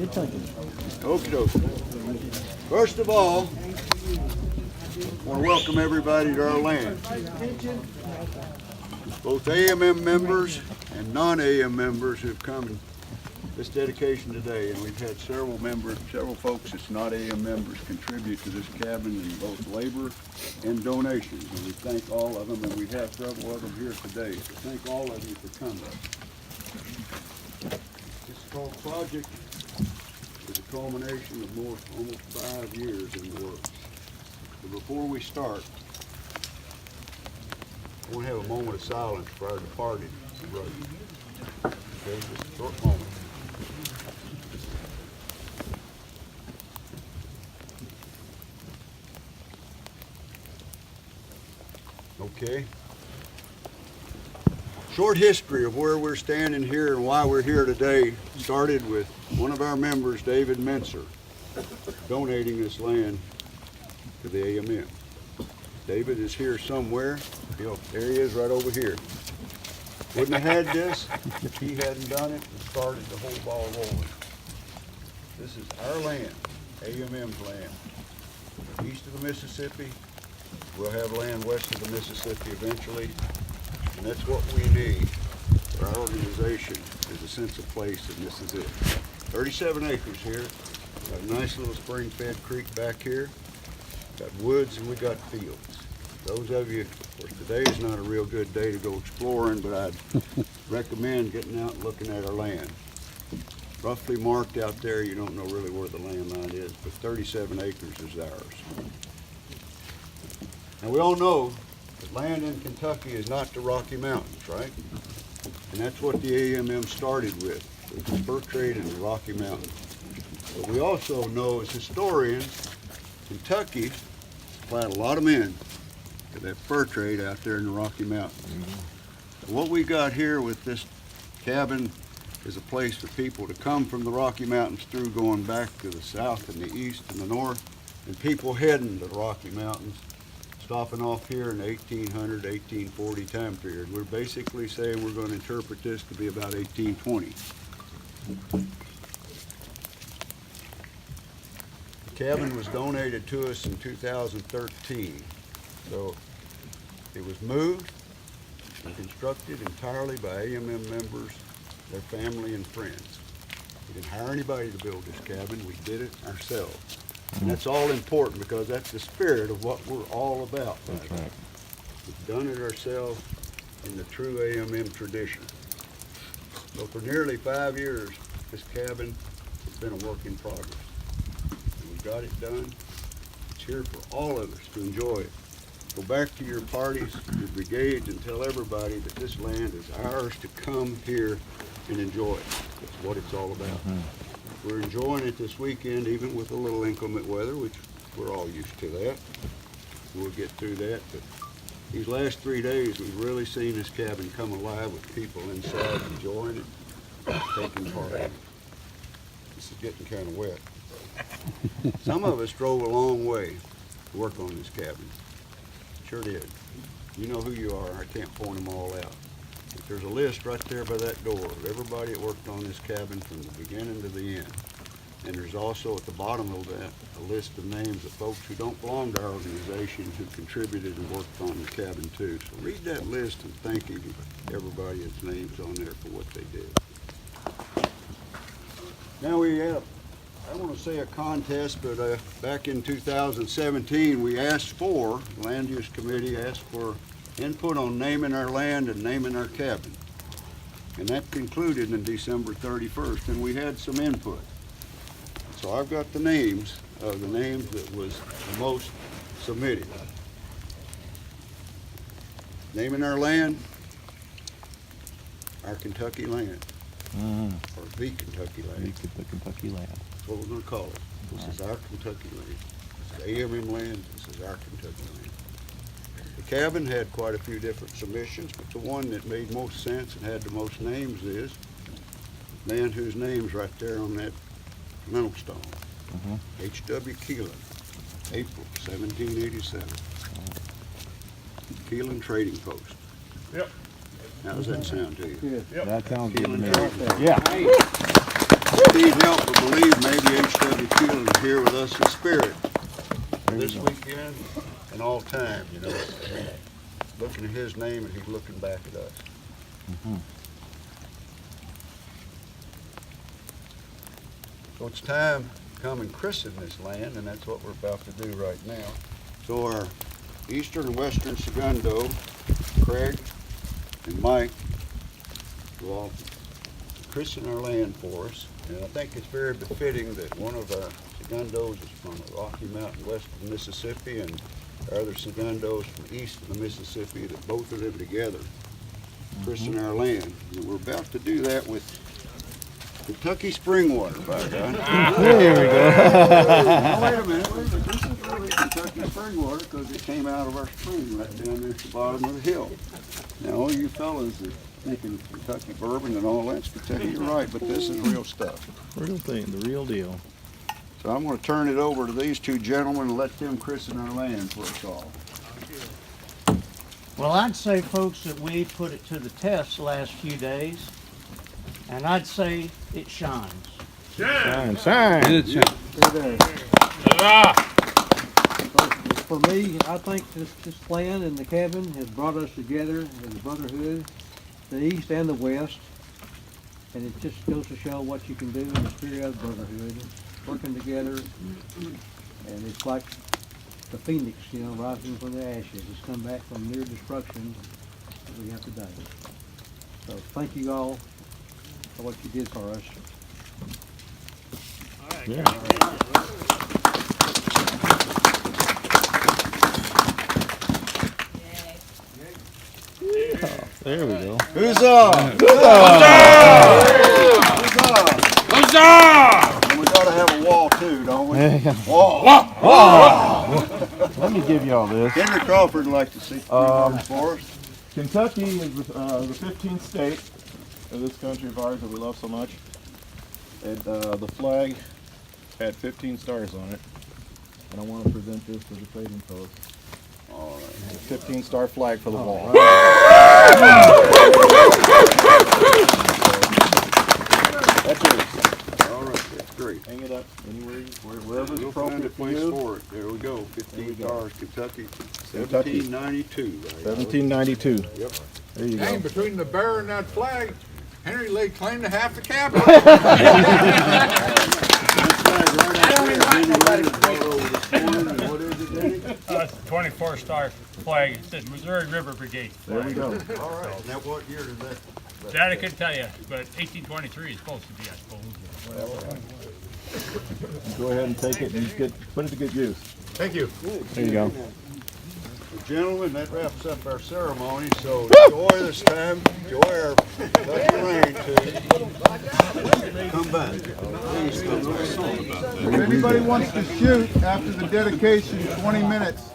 Okie dokie. First of all, I want to welcome everybody to our land. Both AMM members and non-AM members who've come to this dedication today, and we've had several folks that's not AM members contribute to this cabin in both labor and donations, and we thank all of them, and we have several of them here today, so thank all of you for coming. This project is a culmination of almost 5 years in the works. So before we start, I want to have a moment of silence for our departed brothers. Okay, just a short moment. Okay. Short history of where we're standing here and why we're here today started with one of our members, David Menser, donating this land to the AMM. David is here somewhere. There he is right over here. Wouldn't have had this if he hadn't done it and started the whole ball rolling. This is our land, AMM's land. East of the Mississippi. We'll have land west of the Mississippi eventually. And that's what we need for our organization, is a sense of place, and this is it. 37 acres here. Got a nice little spring-fed creek back here. Got woods and we got fields. Those of you, of course, today is not a real good day to go exploring, but I'd recommend getting out and looking at our land. Roughly marked out there, you don't know really where the land line is, but 37 acres is ours. Now we all know that land in Kentucky is not the Rocky Mountains, right? And that's what the AMM started with the fur trade in the Rocky Mountains. But we also know as historians, Kentucky supplied a lot of men to that fur trade out there in the Rocky Mountains. So what we got here with this cabin is a place for people to come from the Rocky Mountains through, going back to the south and the east and the north, and people heading to the Rocky Mountains, stopping off here in the 1800, 1840 time period. We're basically saying we're going to interpret this to be about 1820. The cabin was donated to us in 2013. So it was moved and constructed entirely by AMM members, their family and friends. We didn't hire anybody to build this cabin. We did it ourselves. And that's all important because that's the spirit of what we're all about. That's right. We've done it ourselves in the true AMM tradition. So for nearly 5 years, this cabin has been a work in progress. And we've got it done. It's here for all of us to enjoy it. Go back to your parties, your brigades, and tell everybody that this land is ours to come here and enjoy it. That's what it's all about. We're enjoying it this weekend, even with a little inclement weather, which we're all used to that. We'll get through that, but these last 3 days, we've really seen this cabin come alive with people inside enjoying it, taking part in it. This is getting kind of wet. Some of us drove a long way to work on this cabin. Sure did. You know who you are. I can't point them all out. But there's a list right there by that door of everybody that worked on this cabin from the beginning to the end. And there's also at the bottom of that a list of names of folks who don't belong to our organization who contributed and worked on the cabin too. So read that list and thank everybody that's names on there for what they did. Now we have, I don't want to say a contest, but back in 2017 we asked for, the Land Use Committee asked for input on naming our land and naming our cabin. And that concluded on December 31st, and we had some input. So I've got the names of the names that was the most submitted. Naming our land, our Kentucky land, or the Kentucky land. The Kentucky land. That's what we're going to call it. This is our Kentucky land. This is AMM land. This is our Kentucky land. The cabin had quite a few different submissions, but the one that made most sense and had the most names is the man whose name's right there on that lintel stone. H.W. Keelan, April 1787. Keelan Trading Post. Yep. How does that sound to you? That sounds good to me. Keelan Trading Post. Yeah. need help, but believe maybe H.W. Keelan is here with us in spirit this weekend and all time, you know. Looking at his name and he's looking back at us. So it's time to come and christen this land, and that's what we're about to do right now. So our eastern and western segundo, Craig and Mike, will all christen our land for us. And I think it's very befitting that one of our segundos is from the Rocky Mountain west of Mississippi, and our other segundos from east of the Mississippi, that both of them together christen our land. And we're about to do that with Kentucky spring water, by God. There we go. Now, wait a minute. This is really Kentucky spring water because it came out of our spring right down there at the bottom of the hill. Now, all you fellas that thinking Kentucky bourbon and all that's Kentucky, you're right, but this is real stuff. Real thing, the real deal. So I'm going to turn it over to these two gentlemen and let them christen our land for us all. Well, I'd say, folks, that we put it to the test the last few days, and I'd say it shines. Shine, shine. It does. For me, I think this plan and the cabin has brought us together as a brotherhood, the east and the west, and it just goes to show what you can do in the spirit of brotherhood, working together, and it's like the phoenix, you know, rising from the ashes. It's come back from near destruction that we have today. So thank you all for what you did for us. Yeah. There we go. Huzzah! Huzzah! And we gotta have a wall too, don't we? Yeah. Wall! Let me give you all this. Henry Crawford would like to see words for us. Kentucky is the 15th state of this country of ours that we love so much. And the flag had 15 stars on it. And I want to present this to the trading post. All right. A 15-star flag for the wall. That's it. All right, that's great. Hang it up anywhere, wherever it's We'll find a appropriate for place you. for it. There we go. 15 stars, Kentucky, Kentucky. 1792. Right? 1792. Yep. There you Dang, go. between the bear and that flag, Henry laid claim to half the capital. This flag right out there, Henry Leonard brought over this morning, and what is it, Danny? It's a 24-star flag. It says Missouri River Brigade There we flag. go. All right. Now, what year did that? That I couldn't tell you, but 1823 is supposed to be, I suppose. Go ahead and take it and put it to good use. Thank you. There you go. Well, gentlemen, that wraps up our ceremony, so enjoy this time. Enjoy our lucky rain, too. Come back. Please come back. If anybody wants to shoot after the dedication, 20 minutes.